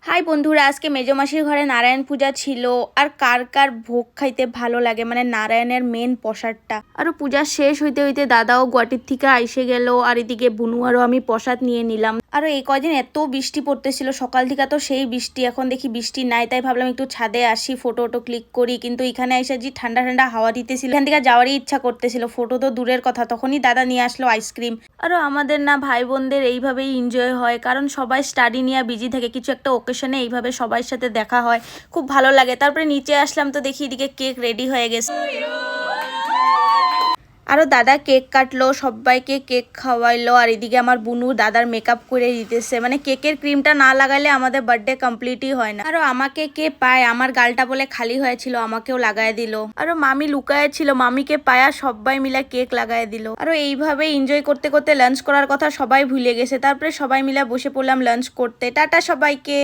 High বন্ধুরা, আজকে মেজমাসির ঘরে নারায়ণ পূজা ছিল। আর কার কার ভোগ খাইতে ভালো লাগে, মানে নারায়ণের মেন প্রসাদটা। আরও পূজা শেষ হইতে হইতে দাদাও গুয়াহাটির থেকে আইসে গেল, আর এদিকে বুনু আরও আমি প্রসাদ নিয়ে নিলাম। আর এই কদিন এত বৃষ্টি পড়তেছিল, সকাল থেকে তো সেই বৃষ্টি, এখন দেখি বৃষ্টি নাই, তাই ভাবলাম একটু ছাদে আসি, ফটো ক্লিক করি। কিন্তু এখানে এসে যে ঠান্ডা ঠান্ডা হাওয়া দিতেছিল, এখান থেকে যাওয়ারই ইচ্ছা করতেছিল। ফটো তো দূরের কথা, তখনই দাদা নিয়ে আসলো আইসক্রিম। আরও আমাদের না ভাই বোনদের এইভাবেই এনজয় হয়, কারণ সবাই স্টাডি নিয়ে বিজি থাকে, কিছু একটা ওকেশনে এইভাবে সবার সাথে দেখা হয়, খুব ভালো লাগে। তারপরে নিচে আসলাম তো দেখি এদিকে কেক রেডি হয়ে গেছে। আরও দাদা কেক কাটলো, সবাইকে কেক খাওয়াইলো, আর এদিকে আমার বুনু দাদার মেকআপ করে দিতেছে। মানে কেকের ক্রিমটা না লাগাইলে আমাদের বার্থডে কমপ্লিটই হয় না। আরও আমাকে কে পায়, আমার গালটা বলে খালি হয়েছিল, আমাকেও লাগাই দিল। আরও মামি লুকায় ছিল, মামিকে পায়া সবাই মিলে কেক লাগাই দিল। আরও এইভাবে এনজয় করতে করতে লাঞ্চ করার কথা সবাই ভুলে গেছে। তারপরে সবাই মিলে বসে পড়লাম লাঞ্চ করতে। টাটা সবাইকে।